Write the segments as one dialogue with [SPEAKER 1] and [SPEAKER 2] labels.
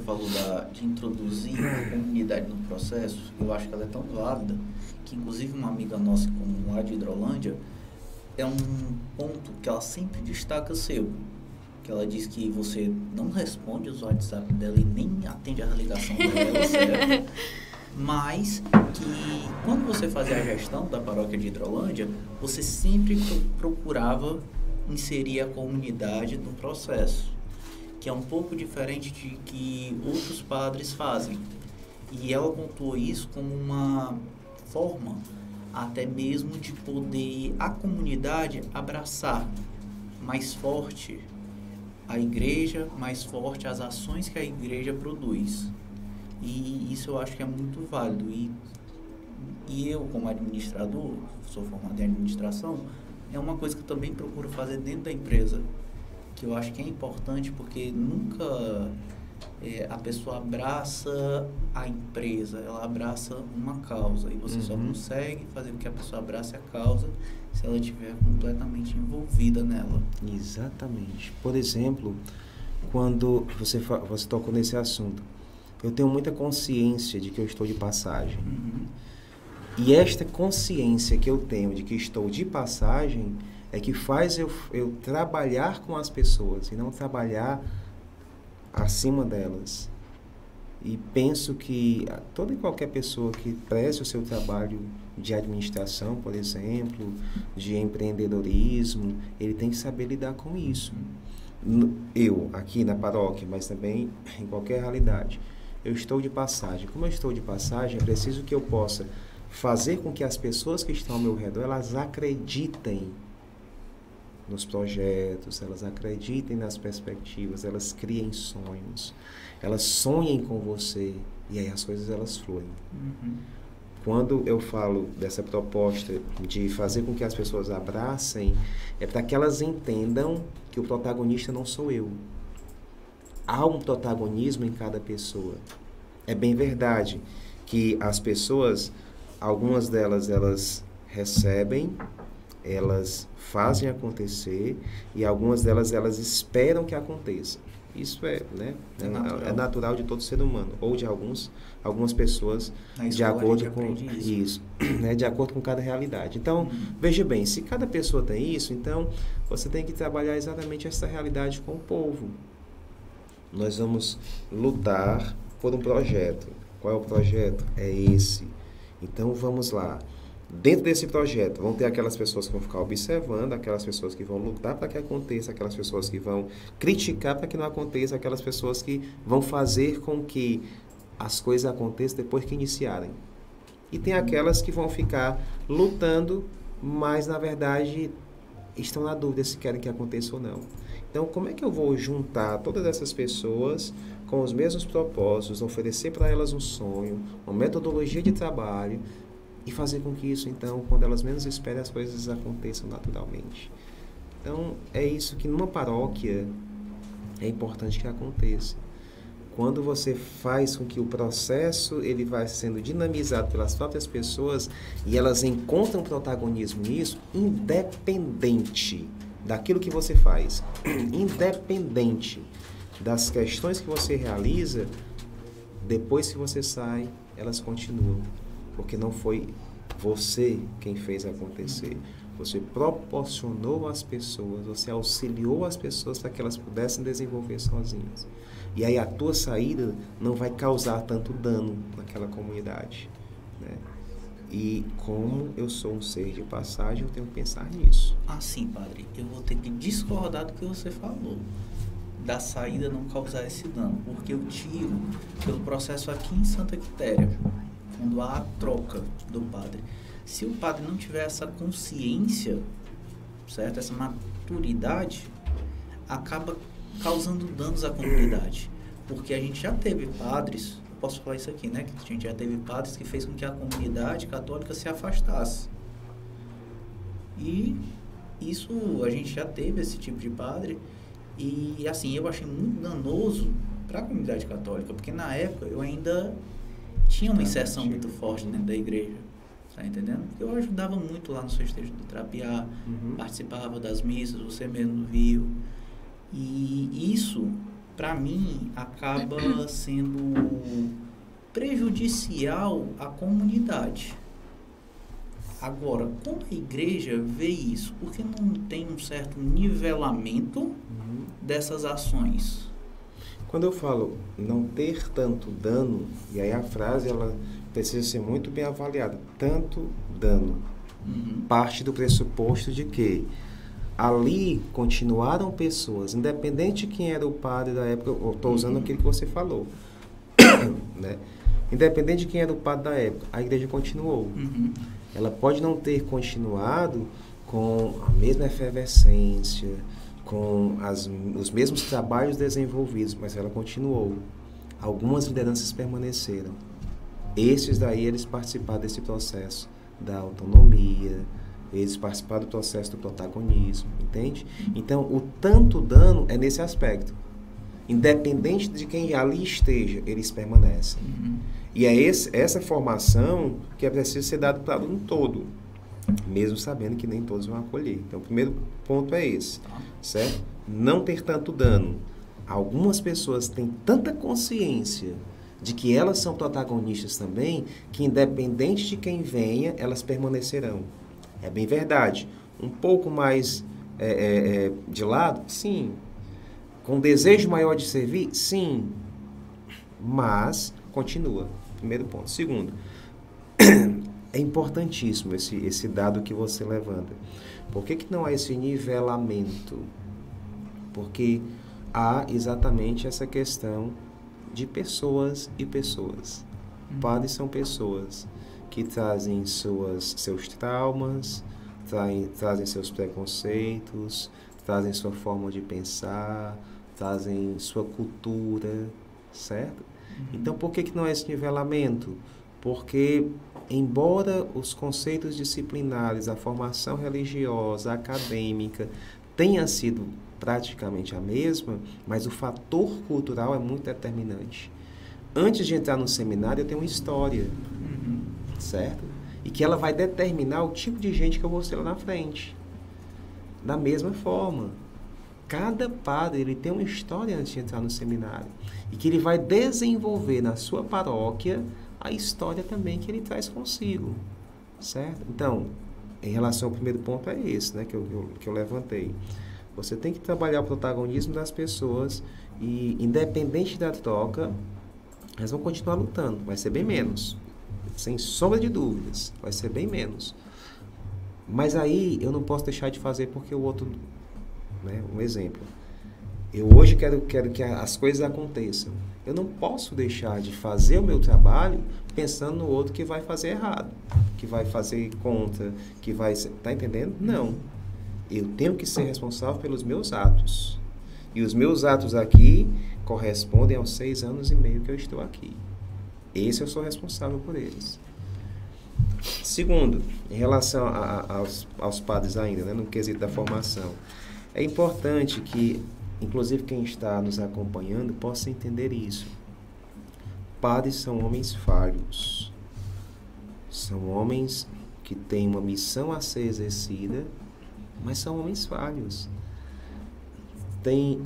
[SPEAKER 1] falou de introduzir a comunidade no processo, eu acho que ela é tão válida que, inclusive, uma amiga nossa, como lá de Hidrolândia, é um ponto que ela sempre destaca seu. Que ela diz que você não responde os WhatsApp dela e nem atende a ligação dela, certo? Mas que quando você fazia a gestão da paróquia de Hidrolândia, você sempre procurava inserir a comunidade no processo, que é um pouco diferente de que outros padres fazem. E ela pontuou isso como uma forma até mesmo de poder a comunidade abraçar mais forte a igreja, mais forte as ações que a igreja produz. E isso eu acho que é muito válido. E eu, como administrador, sou formado em administração, é uma coisa que eu também procuro fazer dentro da empresa, que eu acho que é importante, porque nunca a pessoa abraça a empresa, ela abraça uma causa, e você só consegue fazer com que a pessoa abrace a causa se ela estiver completamente envolvida nela.
[SPEAKER 2] Exatamente. Por exemplo, quando você tocou nesse assunto, eu tenho muita consciência de que eu estou de passagem. E esta consciência que eu tenho de que estou de passagem é que faz eu trabalhar com as pessoas e não trabalhar acima delas. E penso que toda e qualquer pessoa que preze o seu trabalho de administração, por exemplo, de empreendedorismo, ele tem que saber lidar com isso. Eu, aqui na paróquia, mas também em qualquer realidade, eu estou de passagem. Como eu estou de passagem, é preciso que eu possa fazer com que as pessoas que estão ao meu redor, elas acreditem nos projetos, elas acreditem nas perspectivas, elas criem sonhos, elas sonhem com você, e aí as coisas elas fluem. Quando eu falo dessa proposta de fazer com que as pessoas abracem, é para que elas entendam que o protagonista não sou eu. Há um protagonismo em cada pessoa. É bem verdade que as pessoas, algumas delas, elas recebem, elas fazem acontecer, e algumas delas, elas esperam que aconteça. Isso é natural de todo ser humano, ou de algumas pessoas, de acordo com isso, né, de acordo com cada realidade. Então, veja bem, se cada pessoa tem isso, então você tem que trabalhar exatamente essa realidade com o povo. Nós vamos lutar por um projeto. Qual é o projeto? É esse. Então, vamos lá. Dentro desse projeto, vão ter aquelas pessoas que vão ficar observando, aquelas pessoas que vão lutar para que aconteça, aquelas pessoas que vão criticar para que não aconteça, aquelas pessoas que vão fazer com que as coisas aconteçam depois que iniciarem. E tem aquelas que vão ficar lutando, mas, na verdade, estão na dúvida se querem que aconteça ou não. Então, como é que eu vou juntar todas essas pessoas com os mesmos propósitos, oferecer para elas um sonho, uma metodologia de trabalho, e fazer com que isso, então, quando elas menos esperem, as coisas aconteçam naturalmente. Então, é isso que numa paróquia é importante que aconteça. Quando você faz com que o processo ele vai sendo dinamizado pelas próprias pessoas e elas encontram protagonismo nisso, independente daquilo que você faz, independente das questões que você realiza, depois que você sai, elas continuam. Porque não foi você quem fez acontecer. Você proporcionou às pessoas, você auxiliou as pessoas para que elas pudessem desenvolver sozinhas. E aí a tua saída não vai causar tanto dano naquela comunidade, né? E como eu sou um ser de passagem, eu tenho que pensar nisso.
[SPEAKER 1] Sim, padre, eu vou ter que discordar do que você falou, da saída não causar esse dano, porque eu tiro pelo processo aqui em Santa Quitéria, quando há a troca do padre. Se o padre não tiver essa consciência, certo? Essa maturidade, acaba causando danos à comunidade. Porque a gente já teve padres, eu posso falar isso aqui, né? Que a gente já teve padres que fez com que a comunidade católica se afastasse. E isso, a gente já teve esse tipo de padre. E assim, eu achei muito danoso para a comunidade católica, porque na época eu ainda tinha uma inserção muito forte dentro da igreja, tá entendendo? Eu ajudava muito lá no festejo do Trapiá, participava das missas, você mesmo viu. E isso para mim, acaba sendo prejudicial à comunidade. Agora, como a igreja vê isso? Porque não tem um certo nivelamento dessas ações?
[SPEAKER 2] Quando eu falo não ter tanto dano, e aí a frase ela precisa ser muito bem avaliada, tanto dano, parte do pressuposto de que ali continuaram pessoas, independente de quem era o padre da época, eu estou usando aquilo que você falou, né? Independente de quem era o padre da época, a igreja continuou. Ela pode não ter continuado com a mesma efervescência, com os mesmos trabalhos desenvolvidos, mas ela continuou. Algumas lideranças permaneceram. Esses daí, eles participaram desse processo da autonomia, eles participaram do processo do protagonismo, entende? Então, o tanto dano é nesse aspecto. Independente de quem ali esteja, eles permanecem. E é essa formação que é preciso ser dada para o aluno todo, mesmo sabendo que nem todos vão acolher. Então, o primeiro ponto é esse, certo? Não ter tanto dano. Algumas pessoas têm tanta consciência de que elas são protagonistas também, que independente de quem venha, elas permanecerão. É bem verdade. Um pouco mais de lado? Sim. Com desejo maior de servir? Sim. Mas continua. Primeiro ponto. Segundo, é importantíssimo esse dado que você levanta. Por que não há esse nivelamento? Porque há exatamente essa questão de pessoas e pessoas. Padres são pessoas que trazem seus traumas, trazem seus preconceitos, trazem sua forma de pensar, trazem sua cultura, certo? Então, por que não é esse nivelamento? Porque, embora os conceitos disciplinares, a formação religiosa, acadêmica, tenha sido praticamente a mesma, mas o fator cultural é muito determinante. Antes de entrar no seminário, eu tenho uma história, certo? E que ela vai determinar o tipo de gente que eu vou ser lá na frente. Da mesma forma, cada padre ele tem uma história antes de entrar no seminário e que ele vai desenvolver na sua paróquia a história também que ele traz consigo, certo? Então, em relação ao primeiro ponto é esse, né, que eu levantei. Você tem que trabalhar o protagonismo das pessoas e, independente da troca, elas vão continuar lutando. Vai ser bem menos. Sem sombra de dúvidas. Vai ser bem menos. Mas aí eu não posso deixar de fazer porque o outro... Né, um exemplo. Eu hoje quero que as coisas aconteçam. Eu não posso deixar de fazer o meu trabalho pensando no outro que vai fazer errado. Que vai fazer contra. Que vai... Tá entendendo? Não. Eu tenho que ser responsável pelos meus atos. E os meus atos aqui correspondem aos 6 anos e meio que eu estou aqui. Esse eu sou responsável por eles. Segundo, em relação aos padres ainda, né, no quesito da formação, é importante que, inclusive quem está nos acompanhando, possa entender isso. Padres são homens falhos. São homens que têm uma missão a ser exercida, mas são homens falhos. Tem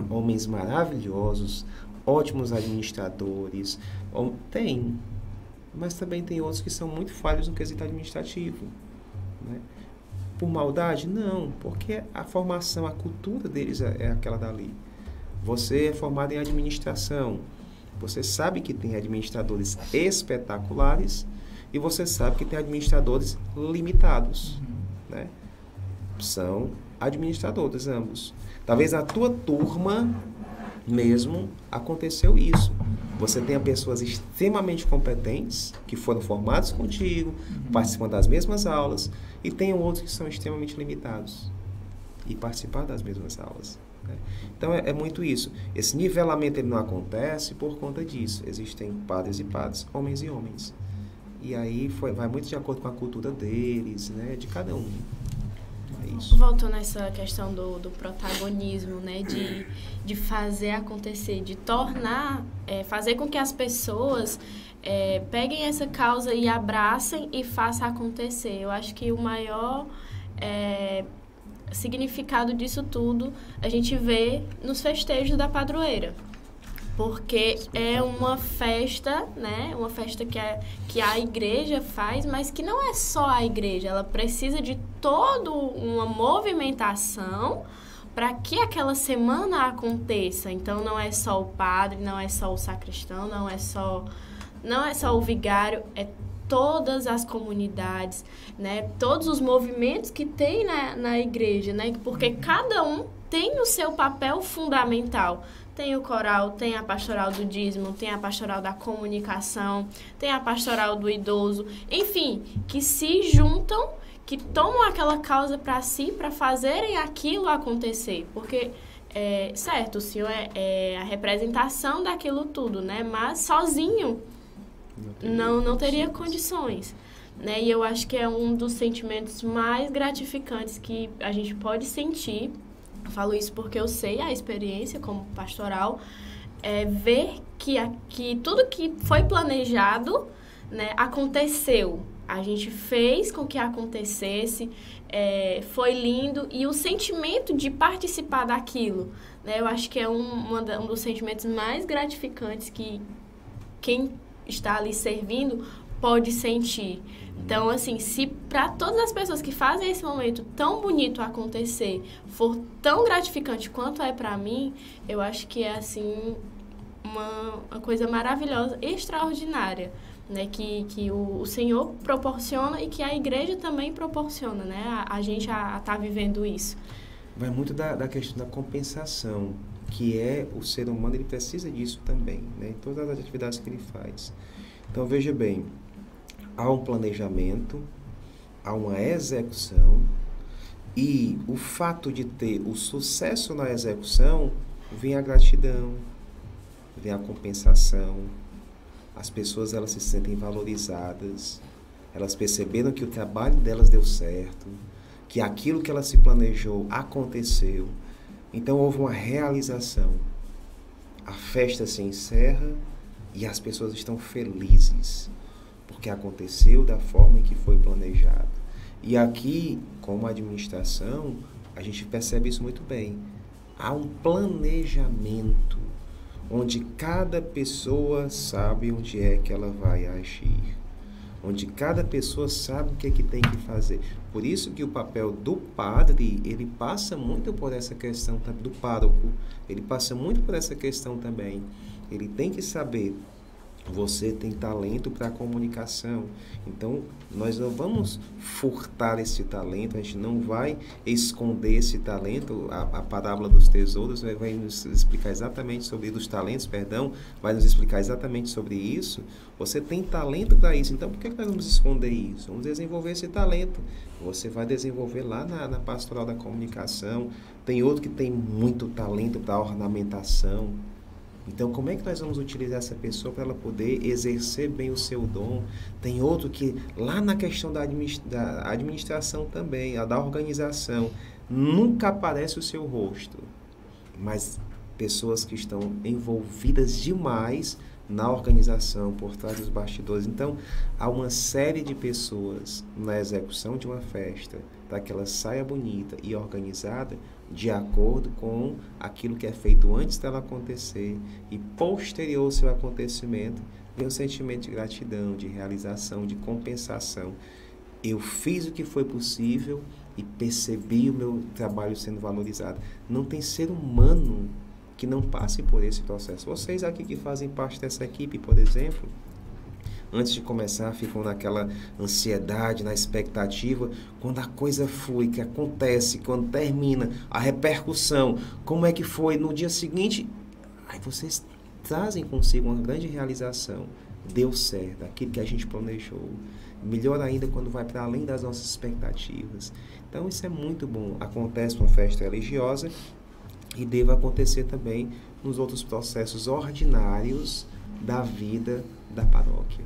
[SPEAKER 2] homens maravilhosos, ótimos administradores, tem, mas também tem outros que são muito falhos no quesito administrativo, né? Por maldade? Não, porque a formação, a cultura deles é aquela dali. Você é formado em administração, você sabe que tem administradores espetaculares e você sabe que tem administradores limitados, né? São administradores ambos. Talvez na tua turma mesmo aconteceu isso. Você tenha pessoas extremamente competentes que foram formados contigo, participam das mesmas aulas, e tem outros que são extremamente limitados e participar das mesmas aulas, né? Então é muito isso. Esse nivelamento ele não acontece por conta disso. Existem padres e padres, homens e homens. E aí vai muito de acordo com a cultura deles, né, de cada um. Isso.
[SPEAKER 3] Voltando nessa questão do protagonismo, né, de fazer acontecer, de tornar, fazer com que as pessoas peguem essa causa e abracem e façam acontecer. Eu acho que o maior significado disso tudo a gente vê nos festejos da padroeira. Porque é uma festa, né? Uma festa que a igreja faz, mas que não é só a igreja. Ela precisa de toda uma movimentação para que aquela semana aconteça. Então, não é só o padre, não é só o sacristão, não é só o vigário, é todas as comunidades, né? Todos os movimentos que tem na igreja, né? Porque cada um tem o seu papel fundamental. Tem o coral, tem a pastoral do dízimo, tem a pastoral da comunicação, tem a pastoral do idoso, enfim, que se juntam, que tomam aquela causa para si, para fazerem aquilo acontecer. Porque, certo, o senhor é a representação daquilo tudo, né? Mas sozinho não teria condições. Né? E eu acho que é um dos sentimentos mais gratificantes que a gente pode sentir. Eu falo isso porque eu sei a experiência como pastoral, ver que tudo que foi planejado, né, aconteceu. A gente fez com que acontecesse, foi lindo, e o sentimento de participar daquilo, né, eu acho que é um dos sentimentos mais gratificantes que quem está ali servindo pode sentir. Então, assim, se para todas as pessoas que fazem esse momento tão bonito acontecer for tão gratificante quanto é para mim, eu acho que é, assim, uma coisa maravilhosa, extraordinária, né? Que o Senhor proporciona e que a igreja também proporciona, né? A gente tá vivendo isso.
[SPEAKER 2] Vai muito da questão da compensação, que o ser humano, ele precisa disso também, né? Em todas as atividades que ele faz. Então, veja bem, há um planejamento, há uma execução, e o fato de ter o sucesso na execução, vem a gratidão, vem a compensação. As pessoas, elas se sentem valorizadas, elas perceberam que o trabalho delas deu certo, que aquilo que ela se planejou aconteceu. Então houve uma realização. A festa se encerra e as pessoas estão felizes, porque aconteceu da forma em que foi planejado. E aqui, como administração, a gente percebe isso muito bem. Há um planejamento, onde cada pessoa sabe onde é que ela vai agir, onde cada pessoa sabe o que é que tem que fazer. Por isso que o papel do padre, ele passa muito por essa questão, do pároco, ele passa muito por essa questão também. Ele tem que saber, você tem talento para a comunicação, então nós não vamos furtar esse talento, a gente não vai esconder esse talento. A parábola dos tesouros vai nos explicar exatamente sobre, dos talentos, perdão, vai nos explicar exatamente sobre isso. Você tem talento para isso, então por que nós vamos esconder isso? Vamos desenvolver esse talento. Você vai desenvolver lá na pastoral da comunicação. Tem outro que tem muito talento para a ornamentação. Então, como é que nós vamos utilizar essa pessoa para ela poder exercer bem o seu dom? Tem outro que, lá na questão da administração também, a da organização, nunca aparece o seu rosto. Mas pessoas que estão envolvidas demais na organização, por trás dos bastidores. Então, há uma série de pessoas na execução de uma festa para que ela saia bonita e organizada, de acordo com aquilo que é feito antes dela acontecer, e posterior ao seu acontecimento, vem um sentimento de gratidão, de realização, de compensação. Eu fiz o que foi possível e percebi o meu trabalho sendo valorizado. Não tem ser humano que não passe por esse processo. Vocês aqui que fazem parte dessa equipe, por exemplo, antes de começar, ficam naquela ansiedade, na expectativa, quando a coisa flui, que acontece, quando termina, a repercussão, como é que foi no dia seguinte, aí vocês trazem consigo uma grande realização. Deu certo, aquilo que a gente planejou. Melhor ainda quando vai para além das nossas expectativas. Então isso é muito bom. Acontece uma festa religiosa e deve acontecer também nos outros processos ordinários da vida da paróquia.